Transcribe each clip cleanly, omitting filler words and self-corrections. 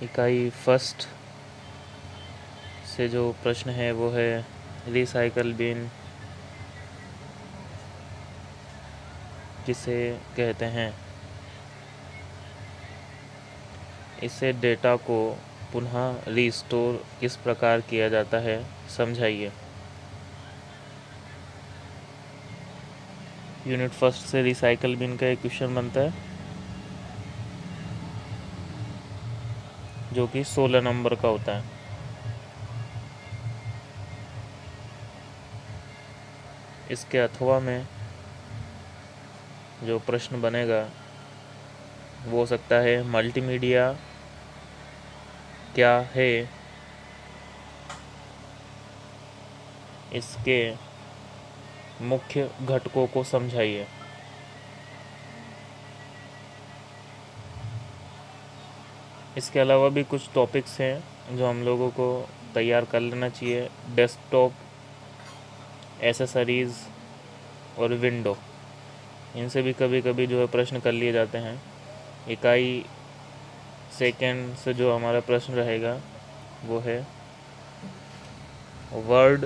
इकाई फर्स्ट से जो प्रश्न है वो है रिसाइकल बिन किसे कहते हैं। इससे डेटा को पुनः रिस्टोर किस प्रकार किया जाता है, समझाइए। यूनिट फर्स्ट से रिसाइकल बिन का एक क्वेश्चन बनता है जो कि 16 नंबर का होता है। इसके अथवा में जो प्रश्न बनेगा वो हो सकता है मल्टीमीडिया क्या है, इसके मुख्य घटकों को समझाइए। इसके अलावा भी कुछ टॉपिक्स हैं जो हम लोगों को तैयार कर लेना चाहिए। डेस्कटॉप, एसेसरीज़ और विंडो, इनसे भी कभी कभी जो है प्रश्न कर लिए जाते हैं। इकाई सेकेंड से जो हमारा प्रश्न रहेगा वो है वर्ड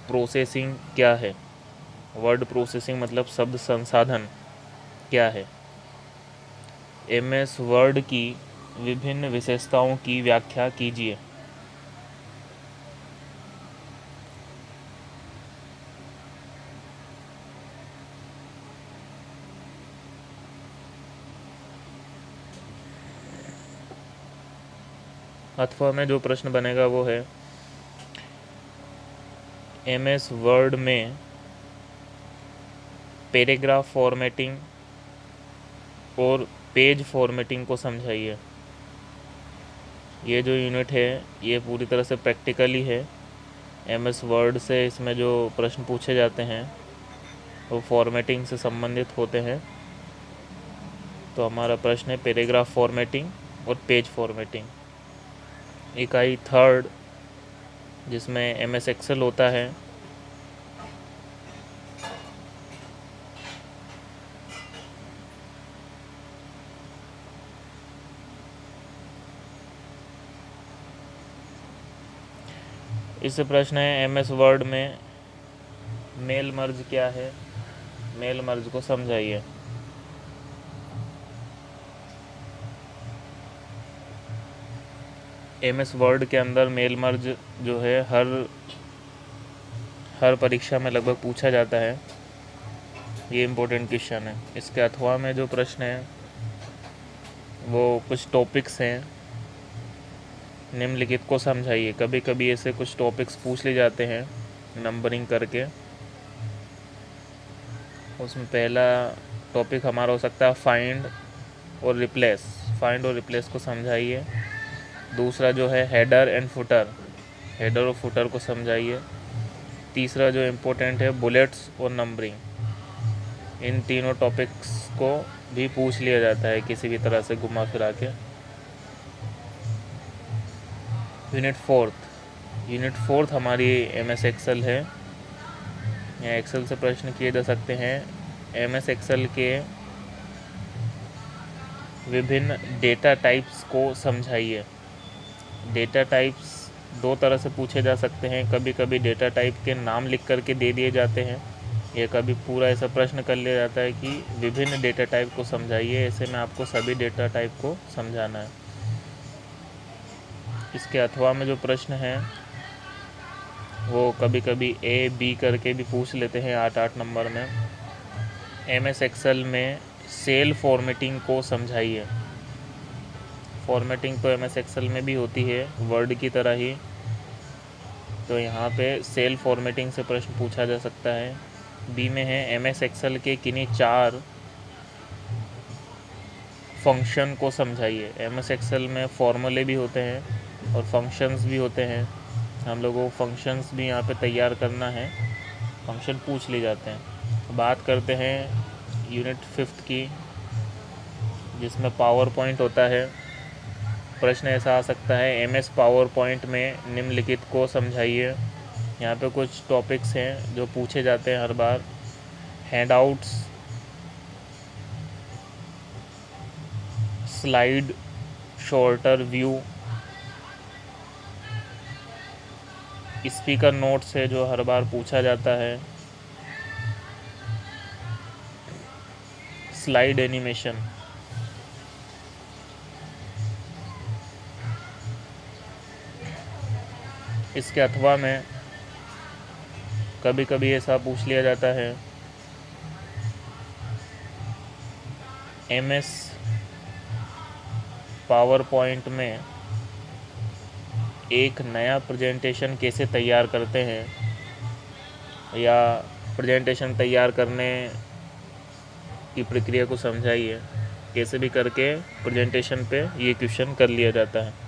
प्रोसेसिंग क्या है। वर्ड प्रोसेसिंग मतलब शब्द संसाधन क्या है। एमएस वर्ड की विभिन्न विशेषताओं की व्याख्या कीजिए। अथवा में जो प्रश्न बनेगा वो है एमएस वर्ड में पैराग्राफ फॉर्मेटिंग और पेज फॉर्मेटिंग को समझाइए। ये जो यूनिट है ये पूरी तरह से प्रैक्टिकली है। एमएस वर्ड से इसमें जो प्रश्न पूछे जाते हैं वो फॉर्मेटिंग से संबंधित होते हैं। तो हमारा प्रश्न है पैराग्राफ फॉर्मेटिंग और पेज फॉर्मेटिंग। इकाई थर्ड जिसमें एमएस एक्सेल होता है, इससे प्रश्न है एमएस वर्ड में मेल मर्ज क्या है, मेल मर्ज को समझाइए। एमएस वर्ड के अंदर मेल मर्ज जो है हर परीक्षा में लगभग पूछा जाता है। ये इम्पोर्टेंट क्वेश्चन है। इसके अथवा में जो प्रश्न है वो कुछ टॉपिक्स हैं, निम्नलिखित को समझाइए। कभी कभी ऐसे कुछ टॉपिक्स पूछ ले जाते हैं नंबरिंग करके। उसमें पहला टॉपिक हमारा हो सकता है फाइंड और रिप्लेस। फाइंड और रिप्लेस को समझाइए। दूसरा जो है हेडर एंड फुटर, हेडर और फुटर को समझाइए। तीसरा जो इम्पोर्टेंट है बुलेट्स और नंबरिंग। इन तीनों टॉपिक्स को भी पूछ लिया जाता है किसी भी तरह से घुमा फिरा के। यूनिट फोर्थ हमारी एमएस एक्सेल है। यहाँ एक्सेल से प्रश्न किए जा सकते हैं। एमएस एक्सेल के विभिन्न डेटा टाइप्स को समझाइए। डेटा टाइप्स दो तरह से पूछे जा सकते हैं। कभी कभी डेटा टाइप के नाम लिख करके दे दिए जाते हैं, या कभी पूरा ऐसा प्रश्न कर लिया जाता है कि विभिन्न डेटा टाइप को समझाइए। ऐसे में आपको सभी डेटा टाइप को समझाना है। इसके अथवा में जो प्रश्न है वो कभी कभी ए बी करके भी पूछ लेते हैं 8 नंबर में। एमएस एक्सेल में सेल फॉर्मेटिंग को समझाइए। फॉर्मेटिंग तो एमएस एक्सेल में भी होती है वर्ड की तरह ही, तो यहाँ पे सेल फॉर्मेटिंग से प्रश्न पूछा जा सकता है। बी में है एमएस एक्सेल के किन्हीं 4 फंक्शन को समझाइए। एमएस एक्सेल में फॉर्मूले भी होते हैं और फंक्शंस भी होते हैं। हम लोगों को फंक्शंस भी यहाँ पे तैयार करना है, फंक्शन पूछ लिए जाते हैं। बात करते हैं यूनिट 5 की जिसमें पावर पॉइंट होता है। प्रश्न ऐसा आ सकता है एमएस पावर पॉइंट में निम्नलिखित को समझाइए। यहाँ पे कुछ टॉपिक्स हैं जो पूछे जाते हैं हर बार। Handouts, slide, sorter view, speaker notes है जो हर बार पूछा जाता है। स्लाइड एनिमेशन, इसके अथवा में कभी कभी ऐसा पूछ लिया जाता है MS पावर पॉइंट में एक नया प्रेजेंटेशन कैसे तैयार करते हैं, या प्रेजेंटेशन तैयार करने की प्रक्रिया को समझाइए। कैसे भी करके प्रेजेंटेशन पे ये क्वेश्चन कर लिया जाता है।